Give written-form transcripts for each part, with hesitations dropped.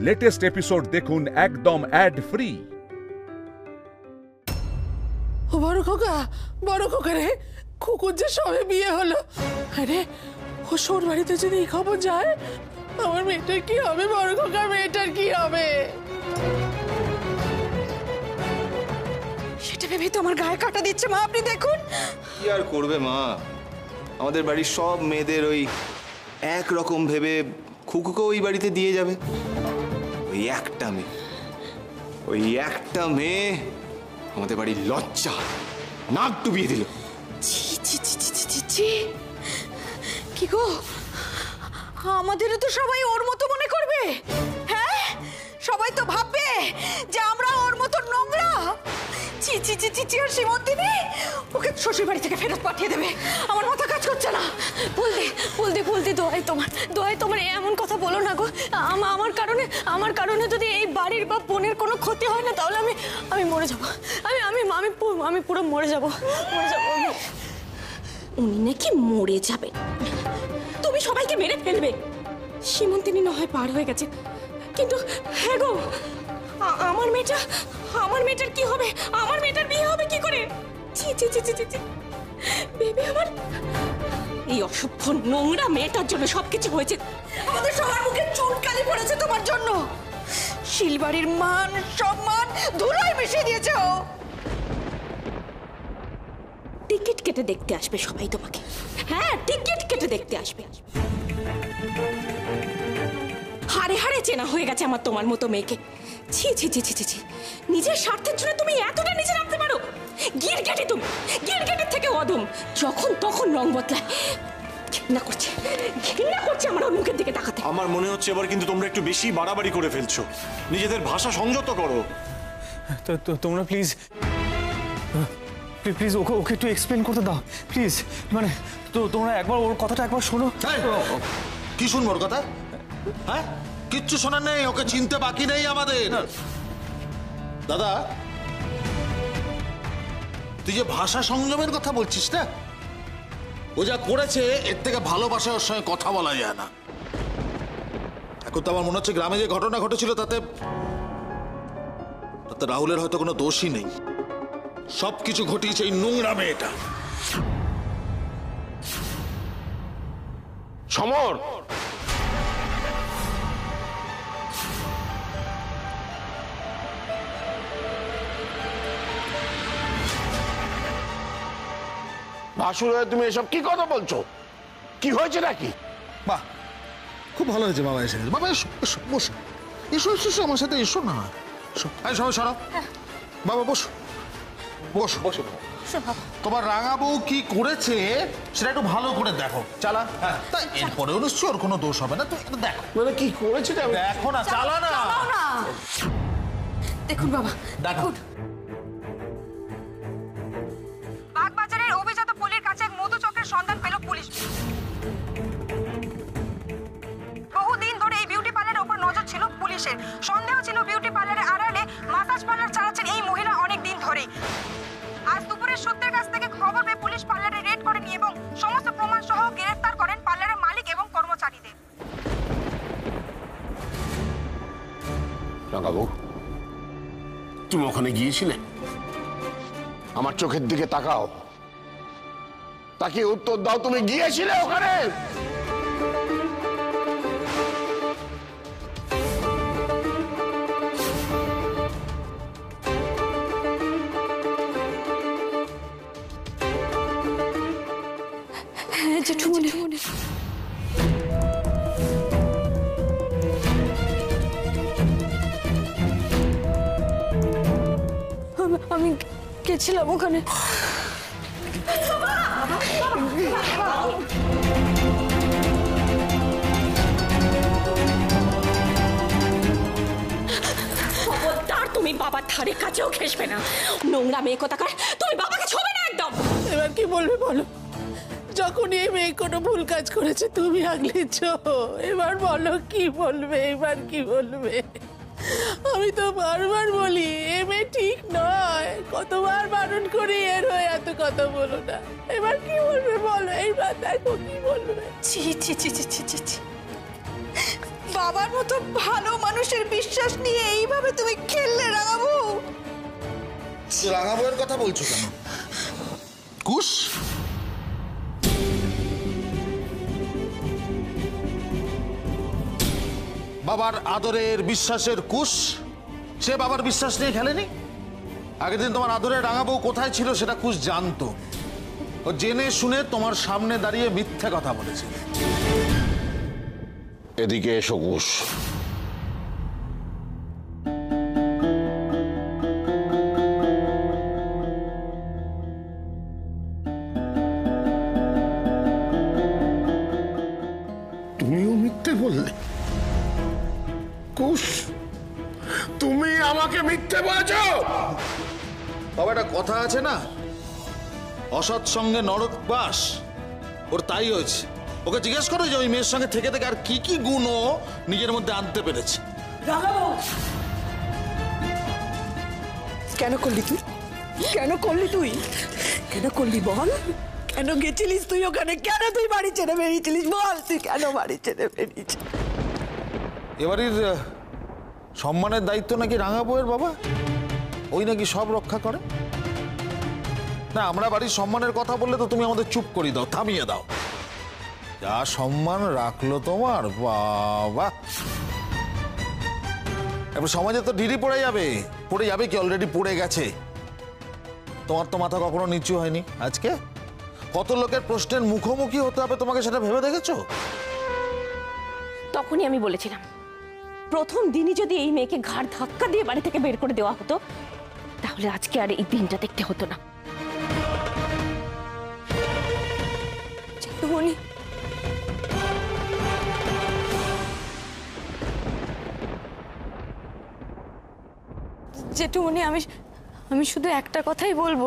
Latest episode দেখুন একদম add free. বড় খোকা রে, খুকুর যে সবে বিয়ে হলো। আরে ও সোর বাড়িতে যদি এই খবর যায়, আমার মেয়েটার কি হবে? বড় খোকা, মেয়েটার কি হবে? সেটা ভেবে তো আমার গায়ে কাটা দিচ্ছে মা। আপনি দেখুন। কি আর করবে মা, আমাদের বাড়ির সব মেয়েদের ওই এক রকম ভেবে খুকুকে ওই বাড়িতে দিয়ে যাবে। ওই একটা মেয়ে আমাদের বাড়ির লজ্জা, নাক ডুবিয়ে দিল। কি গো, আমাদেরও তো সবাই ওর মতো মনে করবে? হ্যাঁ, সবাই তো ভাববে যে আমরা ওর মতো নোংরা। ছি ছি ছি ছি ছি। আর সীমন্তিনী ওকে শ্বশুর বাড়ি থেকে ফেরত পাঠিয়ে দেবে। আমার মাথা কাজ করছে না। বলদি দোহাই তোমার এমন কথা বলো না গো। আমার কারণে যদি এই বাড়ির বা বোনের কোনো ক্ষতি হয় না, তাহলে আমি মরে যাবো। আমি পুরো মরে যাবো। উনি নাকি মরে যাবে? তুমি সবাইকে মেরে ফেলবে। সীমন্তিনী না হয় পার হয়ে গেছে, কিন্তু হ্যাঁ গো, আমার মেয়েটার কি হবে? আমার মেয়েটার বিয়ে হবে কি করে? ছি ছি ছি ছি ছি। বেবি, আমার এই অসভ্য নোংরা মেয়েটার জন্য সবকিছু হয়েছে। আমাদের সবার মুখে চুনকালি পড়েছে তোমার জন্য। শিলবাড়ির মান সম্মান ধুলোয় মিশিয়ে দিয়েছে ও। টিকিট কেটে দেখতে আসবে সবাই তোমাকে। হ্যাঁ, টিকিট কেটে দেখতে আসবে। হারে হারে চেনা হয়ে গেছে আমার তোমার মতো মেয়েকে। ছি ছি ছি ছি ছি। নিজের স্বার্থের জন্য তুমি এতটা নিচে নামতে পারো? গিরগেটি তুমি, গিরগেটির থেকে অধম। যখন তখন রং বদলায়। ঘৃণা করছে আমার ওর মুখের দিকে তাকাতে। আমার মনে হচ্ছে এবার কিন্তু তোমরা একটু বেশি বাড়াবাড়ি করে ফেলছো। নিজেদের ভাষা সংযত করো। তো তোমরা প্লিজ ওকে একটু এক্সপ্লেন করতে দাও প্লিজ। মানে তোমরা একবার ওর কথাটা একবার শোনো। কি শুনবো ওর কথা? হ্যাঁ, কিচ্ছু শোনার নেই। ওকে চিনতে বাকি নেই আমাদের। দাদা, তুই যে ভাষা সংযমের কথা বলছিস না, ও যা করেছে এর থেকে ভালোবাসা ওর সঙ্গে কথা বলা যায় না। এখন তো আমার মনে হচ্ছে গ্রামে যে ঘটনা ঘটেছিল তাতে রাহুলের হয়তো কোনো দোষই নেই। সবকিছু ঘটিয়েছে এই নোংরা মেয়েটা। সমর, ভাসুর হয়ে তুমি এসব কি কথা বলছো? কি হয়েছে নাকি? বাহ, খুব ভালো হয়েছে বাবা এসে গেছে। বাবা এসো এসো, বসো এসো এসো আমার সাথে এসো না। সবাই সরো। বাবা বসো বসো বসো। তোমার রাঙা বউ কি করেছে সেটা একটু ভালো করে দেখো। চালা। তাই এরপরেও নিশ্চয়ই ওর কোনো দোষ হবে না। তো দেখো মানে কি করেছে দেখো না, চালা না। দেখুন বাবা, দেখুন। বাগবাজারের অভিজাত পল্লীর কাছে এক মধুচক্রের সন্ধান পেল পুলিশ। বহুদিন ধরে এই বিউটি পার্লারের উপর নজর ছিল পুলিশের। সন্দেহ ছিল বিউটি পার্লারের আড়ালে মাসাজ পার্লার চালাচ্ছেন এই মহিলা অনেক দিন ধরে। আজ দুপুরে সূত্রের কাছ থেকে খবর পেয়ে পুলিশ পার্লারে রেড করেন এবং সমস্ত প্রমাণ সহ গ্রেফতার করেন পার্লারের মালিক এবং কর্মচারীদের। রাঙাবু, তুমি ওখানে গিয়েছিলে? আমার চোখের দিকে তাকাও, তাকে উত্তর দাও। তুমি গিয়েছিলে ওখানে? হ্যাঁ জেঠুমনি। আমি গেছিলাম ওখানে। তুমি বাবার ধারে কাছেও ঘেসবে না। নোংরা মেয়ে কোথাকার, তুমি বাবাকে ছোবে না একদম। এবার কি বলবে বলো? যখন এই মেয়ে কোনো ভুল কাজ করেছে তুমি আগলেছ। এবার বলো কি বলবে? এবার কি বলবে? আমি তো বারবার বলি এ মেয়ে ঠিক নয়, কতবার বারণ করি এর হয়ে এত কথা বলো না। এবার কি বলবে বলো? এইবার দেখো কি বলবে। ছি ছি ছি ছি ছি ছি। বাবার মতো ভালো মানুষের বিশ্বাস নিয়ে এইভাবে তুমি খেললে রাঙাবো? রাঙাবো এর কথা বলছো কেন? কুশ বাবার আদরের বিশ্বাসের কুশ, সে বাবার বিশ্বাস নিয়ে খেলেনি। আগের দিন তোমার আদরের রাঙাবো কোথায় ছিল সেটা কুশ জানতো। ও জেনে শুনে তোমার সামনে দাঁড়িয়ে মিথ্যে কথা বলেছে। এদিকে এসো কুশ। তুমিও মিথ্যে বললে কুশ? তুমি আমাকে মিথ্যে বলেছ? তবে একটা কথা আছে না, অসৎ সঙ্গে নরক বাস। ওর তাই হয়েছে। ওকে জিজ্ঞেস করো যে ওই মেয়ের সঙ্গে থেকে থেকে আর কি কি গুণ ও নিজের মধ্যে আনতে পেরেছে। কেন করলি তুই? কেন করলি তুই? কেন করলি বল? কেন গেছিলিস তুই ওখানে? কেন তুই বাড়ি ছেড়ে বেরিয়েছিলিস? বল তুই কেন বাড়ি ছেড়ে বেরিয়েছিস? এবারের সম্মানের দায়িত্ব নাকি রাঙাবউয়ের বাবা, ওই নাকি সব রক্ষা করে। না, আমরা বাড়ির সম্মানের কথা বললে তো তুমি আমাদের চুপ করিয়ে দাও, থামিয়ে দাও। যা সম্মান রাখলো তোমার বাবা। এবার সমাজে তো ঢিড়ি পড়ে যাবে। পড়ে যাবে কি, অলরেডি পড়ে গেছে। তোমার তো মাথা কখনো নিচু হয়নি। আজকে কত লোকের প্রশ্নের মুখোমুখি হতে হবে তোমাকে, সেটা ভেবে দেখেছো? তখনই আমি বলেছিলাম, প্রথম দিনই যদি এই মেয়েকে ঘাড় ধাক্কা দিয়ে বাড়ি থেকে বের করে দেওয়া হতো, তাহলে আজকে আর এই দিনটা দেখতে হতো না। জেঠুমণি, জেঠুমণি, আমি শুধু একটা কথাই বলবো,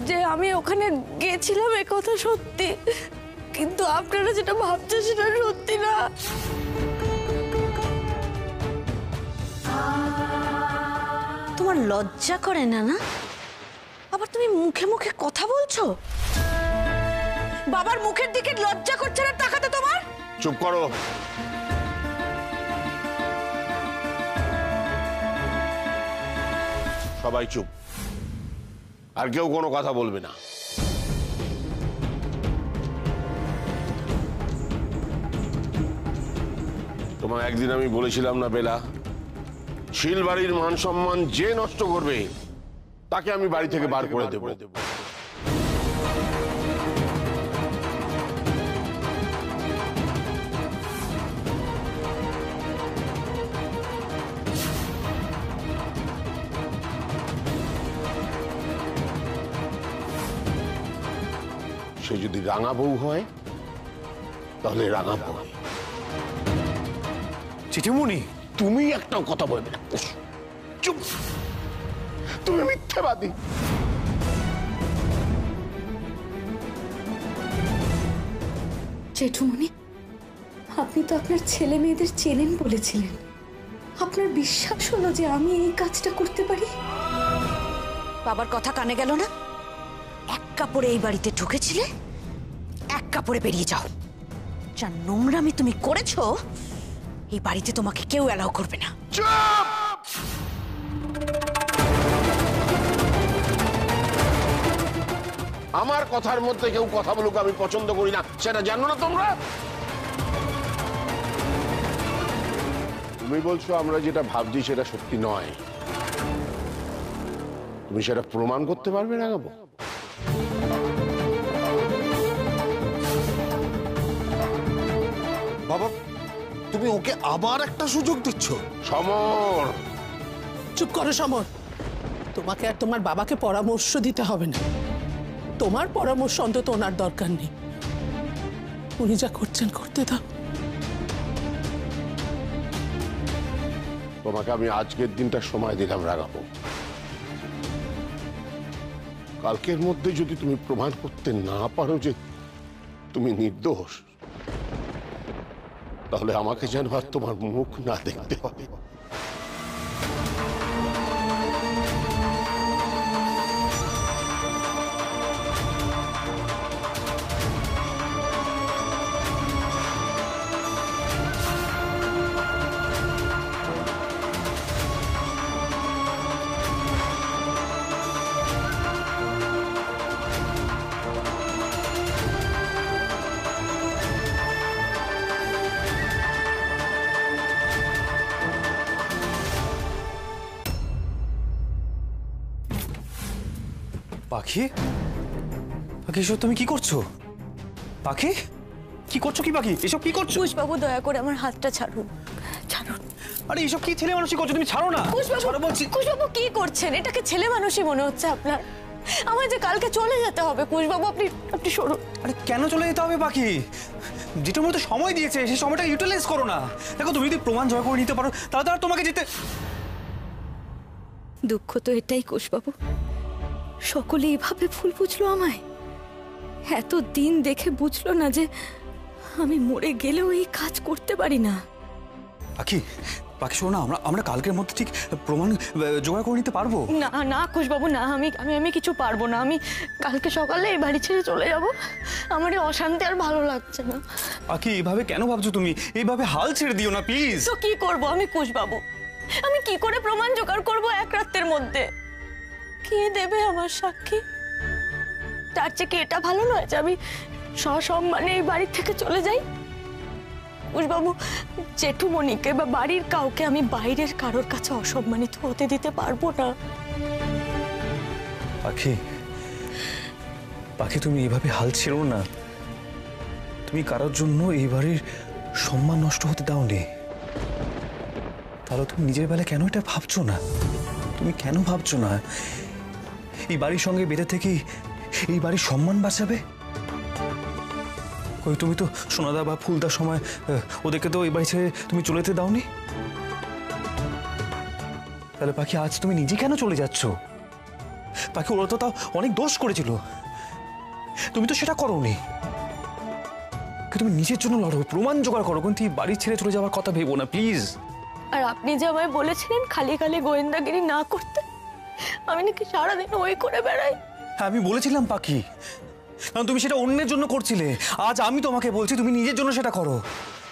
যে আমি ওখানে গেছিলাম এ কথা সত্যি, কিন্তু আপনারা যেটা ভাবছেন সেটা সত্যি না। তোমার লজ্জা করে না? না, আবার তুমি মুখে মুখে কথা বলছো। বাবার মুখের দিকে লজ্জা করছে না তাকাতে তোমার? চুপ করো। সবাই চুপ, আর কেউ কোনো কথা বলবে না। তোমার একদিন আমি বলেছিলাম না বেলা, শিলবাড়ির মান সম্মান যে নষ্ট করবে তাকে আমি বাড়ি থেকে বার করে দেব। সে যদি রাঙা বউ হয় তাহলে রাঙা বউ। চিঠিমণি, তুমি একটাও কথা বলবে না। চুপ, তুমি মিথ্যাবাদী। জেঠুমণি, আপনি তো আপনার ছেলে মেয়েদের চেনেন বলেছিলেন। আপনার বিশ্বাস হলো যে আমি এই কাজটা করতে পারি? বাবার কথা কানে গেল না? এক কাপড়ে এই বাড়িতে ঢুকেছিলে, এক কাপড়ে বেরিয়ে যাও। যা নোংরামি তুমি করেছো, এই বাড়িতে তোমাকে কেউ অ্যালাউ করবে না। চুপ! আমার কথার মধ্যে কেউ কথা বলুক আমি পছন্দ করি না, সেটা জানো না তোমরা? তুমি বলছো আমরা যেটা ভাবছি সেটা সত্যি নয়, তুমি সেটা প্রমাণ করতে পারবে রাঙাবো? বাবা, তুমি ওকে আবার একটা সুযোগ দিচ্ছ। সমর, চুপ করো সমর। তোমাকে আর তোমার বাবাকে পরামর্শ দিতে হবে না। তোমার পরামর্শ অন্তত ওনার দরকার নেই। উনি যা করছেন করতে দাও। তোমাকে আমি আজকের দিনটা সময় দিলাম রাঙাবো। কালকের মধ্যে যদি তুমি প্রমাণ করতে না পারো যে তুমি নির্দোষ, তাহলে আমাকে যেন আর তোমার মুখ না দেখতে হবে। পাখি, পাখি এসব তুমি কি করছো? পাখি কি করছো? কি পাখি এসব কি করছো? কুশবাবু দয়া করে আমার হাতটা ছাড়ুন, ছাড়ুন। আরে এসব কি ছেলে মানুষই করছো? তুমি ছাড়ো না। ছাড়ো বলছি। কুশবাবু কি করছেন? এটাকে ছেলে মানুষই মনে হচ্ছে আপনার? আমার যে কালকে চলে যেতে হবে কুশবাবু, আপনি সরুন। আরে কেন চলে যেতে হবে পাখি? যেটার মধ্যে সময় দিয়েছে সেই সময়টা ইউটিলাইজ করো না। দেখো তুমি যদি প্রমাণ জয় করে নিতে পারো তাহলে আর তোমাকে যেতে। দুঃখ তো এটাই কুশবাবু, সকলে এভাবে ভুল বুঝলো আমায়। এত দিন দেখে বুঝলো না যে আমি মরে গেলেও এই কাজ করতে পারি না। পাখি, পাখি শোনো না, আমরা কালকের মধ্যে ঠিক প্রমাণ জোগাড় করে নিতে পারবো। না না কুশবাবু না, আমি কিছু পারবো না। আমি কালকে সকালে এই বাড়ি ছেড়ে চলে যাব। আমার এই অশান্তি আর ভালো লাগছে না। পাখি এইভাবে কেন ভাবছো তুমি? এইভাবে হাল ছেড়ে দিও না প্লিজ। তো কি করব আমি কুশবাবু? আমি কি করে প্রমাণ জোগাড় করব এক রাতের মধ্যে? কে দেবে আমার সাক্ষী? তার চেয়ে কি এটা ভালো নয় যে আমি সসম্মানে এই বাড়ি থেকে চলে যাই? কুশবাবু, জেঠুমণিকে বা বাড়ির কাউকে আমি বাইরের কারোর কাছে অসম্মানিত হতে দিতে পারবো না। পাখি, পাখি তুমি এইভাবে হাল ছেড়ো না। তুমি কারোর জন্য এই বাড়ির সম্মান নষ্ট হতে দাওনি। তাহলে তুমি নিজের বেলা কেন এটা ভাবছো না? তুমি কেন ভাবছো না এই বাড়ির সঙ্গে বেঁধে থেকে এই বাড়ির সম্মান বাঁচাবে? ওই তুমি তো সোনাদা বা ফুলদার সময় ওদেরকে তো এই বাড়ি ছেড়ে তুমি চলে যেতে দাওনি। তাহলে পাখি আজ তুমি নিজে কেন চলে যাচ্ছ? পাখি ওরা তো তাও অনেক দোষ করেছিল, তুমি তো সেটা করোনি। তুমি নিজের জন্য লড়ো, প্রমাণ জোগাড় করো, কিন্তু বাড়ি ছেড়ে চলে যাওয়ার কথা ভেবো না প্লিজ। আর আপনি যে আমায় বলেছিলেন খালি খালি গোয়েন্দাগিরি না করতে, আমি নাকি সারাদিন ওই করে বেড়াই। হ্যাঁ আমি বলেছিলাম পাখি, কারণ তুমি সেটা অন্যের জন্য করছিলে। আজ আমি তোমাকে বলছি তুমি নিজের জন্য সেটা করো।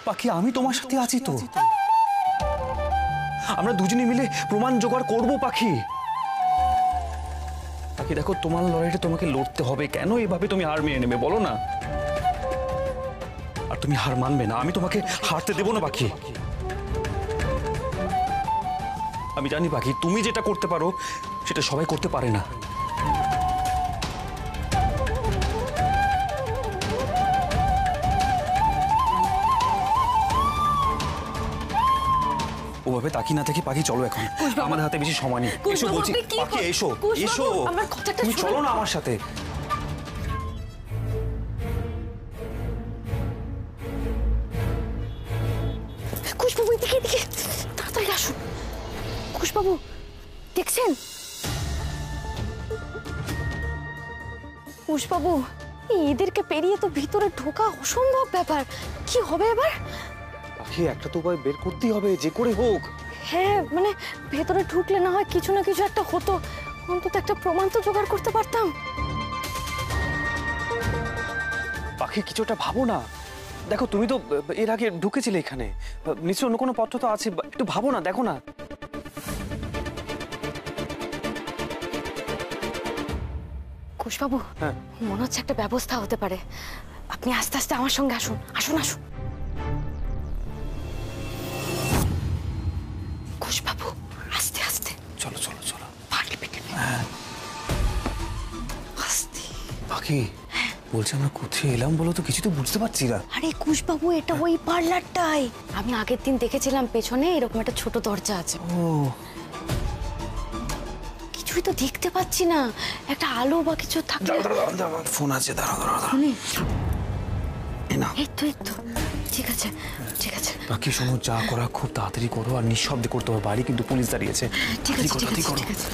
পাখি আমি তোমার সাথে আছি তো, আমরা দুজনে মিলে প্রমাণ জোগাড় করবো পাখি। পাখি দেখো তোমার লড়াইটা তোমাকে লড়তে হবে। কেন এভাবে তুমি হার মেনে নেবে বলো না? আর তুমি হার মানবে না, আমি তোমাকে হারতে দেবো না পাখি। আমি জানি পাখি তুমি যেটা করতে পারো সেটা সবাই করতে পারে না। ওভাবে তাকিয়ে না থেকে পাখি চলো এখন, আমাদের হাতে বেশি সময় নেই। এসো বলছি পাখি, এসো এসো, তুমি চলো না আমার সাথে। কুশবাবু এদিকে এদিকে তাড়াতাড়ি আসুন। কুশবাবু দেখছেন? কুশবাবু এদেরকে পেরিয়ে তো ভিতরে ঢোকা অসম্ভব ব্যাপার। কি হবে এবার? পাখি একটা তো উপায় বের করতেই হবে, যে করে হোক। হ্যাঁ মানে ভেতরে ঢুকলে না হয় কিছু না কিছু একটা হতো, অন্তত একটা প্রমাণ তো জোগাড় করতে পারতাম। পাখি কিছুটা ভাবো না। দেখো তুমি তো এর আগে ঢুকেছিলে এখানে, নিশ্চয়ই অন্য কোনো পথ তো আছে, একটু ভাবো না, দেখো না। কুশবাবু মনে হচ্ছে একটা ব্যবস্থা হতে পারে। আপনি আস্তে আস্তে আমার সঙ্গে আসুন, আসুন আসুন। কুশবাবু আস্তে আস্তে চলো চলো চলো। আস্তে। পাখি বলছি আমরা কোথায় এলাম বলো তো? কিছু তো বুঝতে পারছি না। আরে কুশবাবু এটা ওই পার্লারটাই। আমি আগের দিন দেখেছিলাম পেছনে এরকম একটা ছোট দরজা আছে। ও কিছুই তো দেখতে পাচ্ছি না, একটা আলো বা কিছু থাকলে। ফোন আছে, দাঁড়াও দাঁড়াও দাঁড়াও। এই তো ঠিক আছে ঠিক আছে। বাকি শোনো, যা করা খুব তাড়াতাড়ি করো আর নিঃশব্দে করতে হবে, বাড়ি কিন্তু পুলিশ দাঁড়িয়েছে। ঠিক আছে ঠিক আছে ঠিক আছে।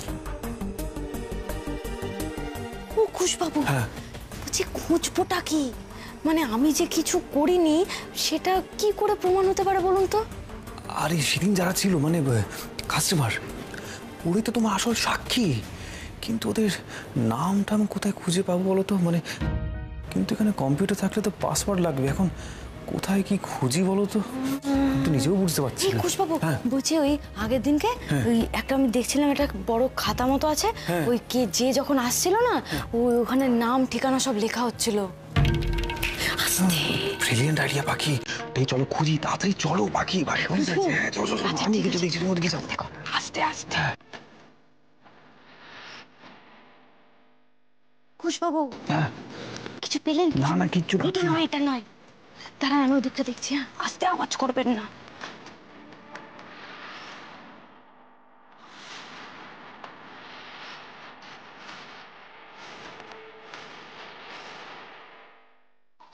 ও কুশবাবু বলছি খুঁজবোটা কি? মানে আমি যে কিছু করিনি সেটা কি করে প্রমাণ হতে পারে বলুন তো? আরে সেদিন যারা ছিল মানে কাস্টমার, ওরাই তো তোমার আসল সাক্ষী। কিন্তু ওদের নামটা আমি কোথায় খুঁজে পাবো বলো তো? মানে কিন্তু এখানে কম্পিউটার থাকলে তো পাসওয়ার্ড লাগবে। এখন কোথায় কি খুঁজি বলো তো? তো নিজেও বুঝতে পারছি না। কুশবাবু বলছি ওই আগের দিনকে ওই একটা আমি দেখছিলাম একটা বড় খাতা মতো আছে, ওই কে যে যখন আসছিল না ওই ওখানে নাম ঠিকানা সব লেখা হচ্ছিল। ব্রিলিয়ান্ট আইডিয়া পাখি। এই চলো খুঁজি, তাড়াতাড়ি চলো পাখি। আমি কিছু দেখছি, তুমি ওদিকে যাও। আস্তে আস্তে। ঘোষবাবু হ্যাঁ কিছু পেলেন? না না কিচ্ছু না। এটা নয়, এটা নয়, দাঁড়ান আমি ওদিকটা দেখছি। হ্যাঁ, আস্তে আওয়াজ করবেন না।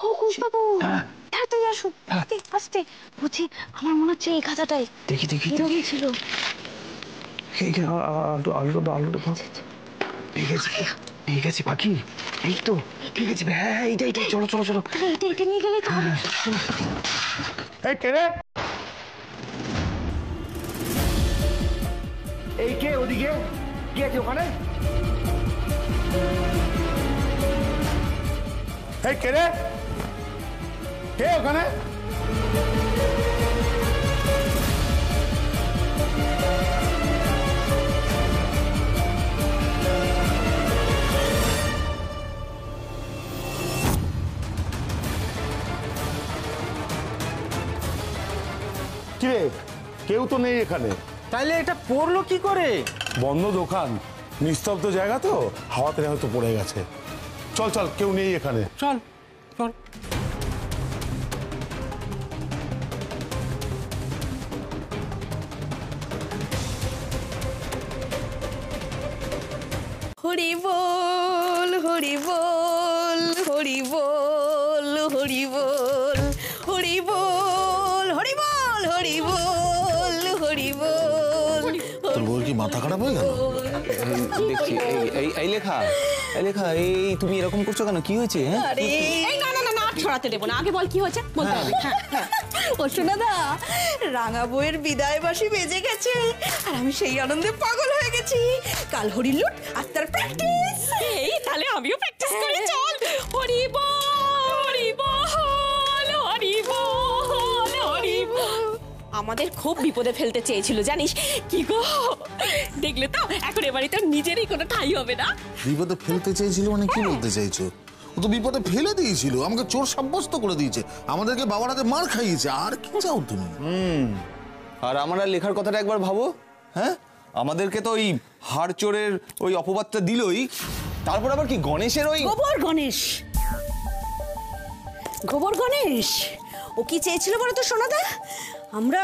ও ঘোষবাবু, তাড়াতাড়ি আসুন, আস্তে আস্তে। বুঝি আমার মনে হচ্ছে এই খাতাটাই দেখি দেখি এরকম ছিল। আলুটা পেয়ে গেছি পাখি। এই তো পেয়ে গেছি। হ্যাঁ এইটাই চলো চলো চলো। এটা নিয়ে গেলে তো হবে। এই কে রে? এই কে ওদিকে? কি আছে ওখানে? এই কে রে? কে ওখানে? কিরে কেউ তো নেই এখানে। তাইলে এটা পড়লো কি করে? বন্ধ দোকান, নিস্তব্ধ জায়গা তো, হাওয়াতে হয়তো পড়ে গেছে। চল চল, কেউ নেই এখানে। চল চল। হরি বল হরি বল হরি বল হরি বল হরি বল হরি বল হরি বল হরি বল। তোর বউর কি মাথা খারাপ হয়ে গেল? দেখছি এই লেখা এই তুমি এরকম করছো কেন? কি হয়েছে? হ্যাঁ এই না না না না, ছড়াতে দেবো না, আগে বল কি হয়েছে বলতে হবে। ও সোনাদা, রাঙা বইয়ের বিদায় বাসি বেজে গেছে আর আমি সেই আনন্দে পাগল হয়ে গেছি। কাল হরিলুট আর তার প্র্যাকটিস। এই তাহলে আমিও প্র্যাকটিস করি, চল। হরি বল হরি বল হরি বল হরি বল। আমাদের খুব বিপদে ফেলতে চেয়েছিল জানিস কি গো? দেখলে তো এখন এবারে তো নিজেরই কোনো ঠাঁই হবে না। বিপদে ফেলতে চেয়েছিল মানে কি বলতে চাইছো? ও তো বিপদে ফেলে দিয়েছিল, আমাকে চোর সাব্যস্ত করে দিয়েছে, আমাদেরকে বাবার হাতে মার খাইয়েছে। আর কি চাও তুমি? আর আমরা লেখার কথাটা একবার ভাবো। হ্যাঁ, আমাদেরকে তো ওই হাড় চোরের ওই অপবাদটা দিলই, তারপর আবার কি গণেশের ওই গোবর গণেশ। গোবর গণেশ ও কি চেয়েছিল বলো তো সোনাদা? আমরা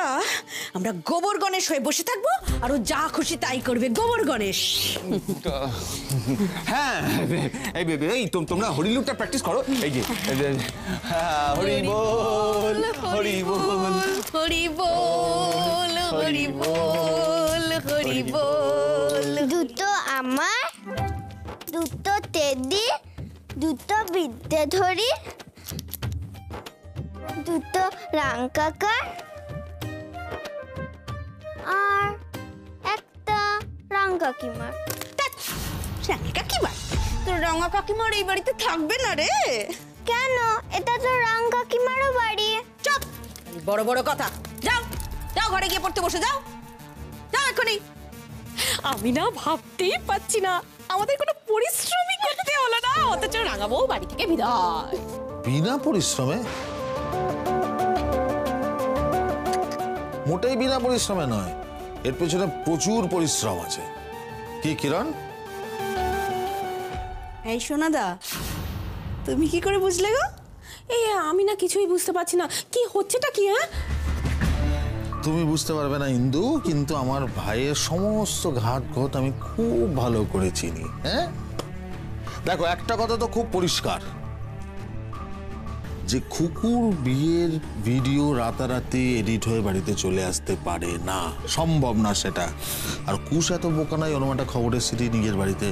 আমরা গোবর গণেশ হয়ে বসে থাকবো আর ও যা খুশি তাই করবে। গোবর গণেশ। হ্যাঁ এই বেবে, এই তোমরা হরিলুটটা প্র্যাকটিস করো। এই যে হরি বল হরি বল হরি বল হরি বল হরি বল। দুটো আমার, দুটো টেডি, দুটো বিদ্যাধরী, দুটো রাং কাকার আর একটা রাং কাকিমার। রাঙা কাকিমা? তোর রাঙা কাকিমার এই বাড়িতে থাকবে না রে। কেন? এটা তো রাং কাকিমারও বাড়ি। চুপ, বড় বড় কথা। যাও যাও, ঘরে গিয়ে পড়তে বসে যাও, যাও এখনই। আমি না ভাবতেই পাচ্ছি না আমাদের কোনো পরিশ্রমই করতে হলো না, অথচ রাঙাবো বাড়ি থেকে বিদায়। বিনা পরিশ্রমে? মোটেই বিনা পরিশ্রমে নয়, এর পেছনে প্রচুর পরিশ্রম আছে। কি কিরণ? এই সোনাদা, তুমি কি করে বুঝলে গো? এই আমি না কিছুই বুঝতে পারছি না কি হচ্ছেটা কি। হ্যাঁ, তুমি বুঝতে পারবে না ইন্দু, কিন্তু আমার ভাইয়ের সমস্ত ঘাট ঘট আমি খুব ভালো করে চিনি। হ্যাঁ দেখো, একটা কথা তো খুব পরিষ্কার, যে খুকুর বিয়ের ভিডিও রাতারাতি এডিট হয়ে বাড়িতে চলে আসতে পারে না, সম্ভব না সেটা। আর কুশ এত বোকা নয়, ওরকম একটা খবরের সিটি নিজের বাড়িতে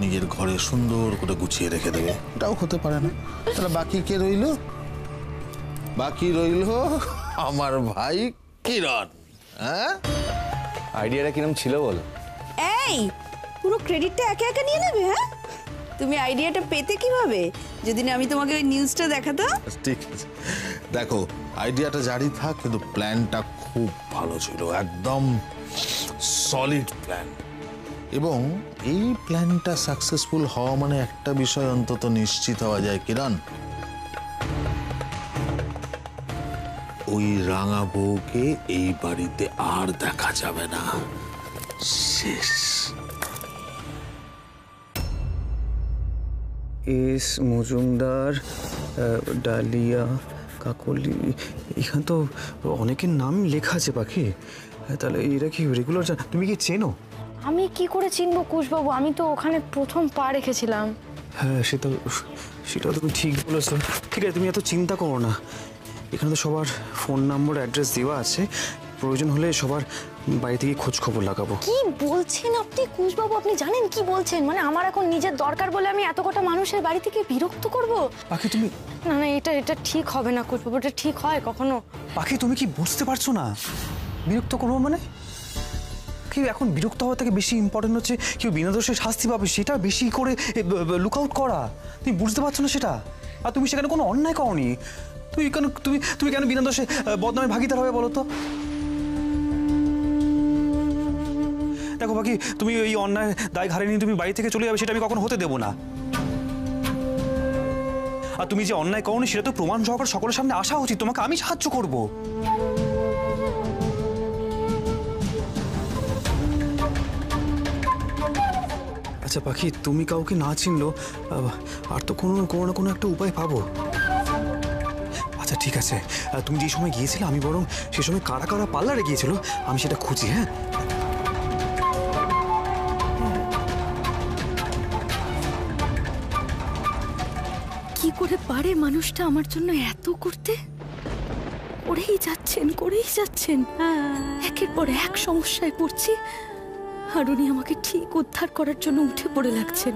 নিজের ঘরে সুন্দর করে গুছিয়ে রেখে দেবে, এটাও হতে পারে না। তাহলে বাকি কে রইল? বাকি রইল আমার ভাই কিরণ। হ্যাঁ, আইডিয়াটা কিরম ছিল বলো? এই পুরো ক্রেডিটটা একে একে নিয়ে নেবে? হ্যাঁ, তুমি আইডিয়াটা পেতে কিভাবে যদি না আমি তোমাকে ওই নিউজটা দেখাতাম? ঠিক আছে, দেখো আইডিয়াটা জারি থাক, কিন্তু প্ল্যানটা খুব ভালো ছিল, একদম সলিড প্ল্যান। এবং এই প্ল্যানটা সাকসেসফুল হওয়া মানে একটা বিষয় অন্তত নিশ্চিত হওয়া যায় কিরণ, ওই রাঙা বউকে এই বাড়িতে আর দেখা যাবে না, শেষ। এস মজুমদার, ডালিয়া, কাকলি, এখানে তো অনেকের নাম লেখা আছে পাখি। তাহলে এরা কি রেগুলার? তুমি কি চেনো? আমি কি করে চিনবো কুশবাবু? আমি তো ওখানে প্রথম পা রেখেছিলাম। হ্যাঁ, সেটাও তুমি ঠিক বলেছো। ঠিক আছে, তুমি এত চিন্তা করো না। এখানে তো সবার ফোন নম্বর, অ্যাড্রেস দেওয়া আছে। প্রয়োজন হলে সবার বাড়ি থেকে খোঁজ খবর লাগাবো। কি বলছেন আপনি কুশবাবু? আপনি জানেন কি বলছেন? মানে আমার এখন নিজের দরকার বলে আমি এত কটা মানুষের বাড়ি থেকে বিরক্ত করব? পাখি তুমি না না, এটা ঠিক হবে না কুশবাবু। এটা ঠিক হয় কখনো? পাখি তুমি কি বুঝতে পারছো না? বিরক্ত করবো মানে? কেউ এখন বিরক্ত হওয়া থেকে বেশি ইম্পর্টেন্ট হচ্ছে কেউ বিনা দোষে শাস্তি পাবে, সেটা বেশি করে লুক আউট করা। তুমি বুঝতে পারছো না সেটা? আর তুমি সেখানে কোনো অন্যায় করনি। তুমি কেন বিনা দোষে বদনামে ভাগিদার হবে বলো তো? দেখো বাকি, তুমি এই অন্যায় দায় ঘাড়ে নিয়ে তুমি বাড়ি থেকে চলে যাবে, সেটা আমি কখনো হতে দেবো না। আর তুমি যে অন্যায় করনি সেটা তো প্রমাণ সহকারে সকলের সামনে আসা উচিত। তোমাকে আমি সাহায্য করব। আচ্ছা পাখি, তুমি কাউকে না চিনলো আর তো কোনো একটা উপায় পাবো। আচ্ছা ঠিক আছে, তুমি যে সময় গিয়েছিলে আমি বরং সে সময় কারা কারা পার্লারে গিয়েছিল আমি সেটা খুঁজি। হ্যাঁ, কি করে পারে মানুষটা আমার জন্য এত করতে? করেই যাচ্ছেন। একের পর এক সমস্যায় পড়ছি আর উনি আমাকে ঠিক উদ্ধার করার জন্য উঠে পড়ে লাগছেন।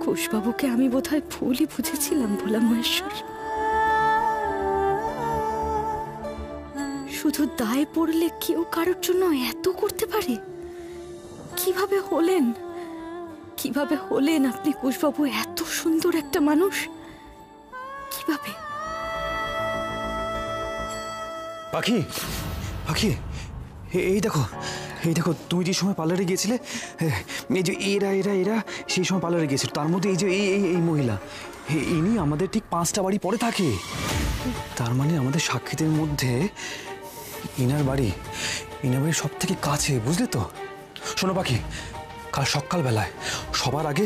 কুশবাবুকে আমি বোধহয় ভুলই বুঝেছিলাম ভোলা মহেশ্বর। শুধু দায় পড়লে কেউ কারোর জন্য এত করতে পারে? কিভাবে হলেন আপনি কুশবাবু? এত সুন্দর একটা মানুষ কিভাবে? পাখি এই দেখো তুমি যে সময় পার্লারে গিয়েছিলে, এই যে এরা সেই সময় পার্লারে গিয়েছিল। তার মধ্যে এই যে এই মহিলা, ইনি আমাদের ঠিক 5টা বাড়ি পরে থাকে। তার মানে আমাদের সাক্ষীদের মধ্যে ইনার বাড়ি সব থেকে কাছে, বুঝলে তো? শোনো পাখি, কাল সকালবেলায় সবার আগে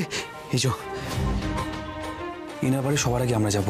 এই যে ইনার বাড়ি সবার আগে আমরা যাব।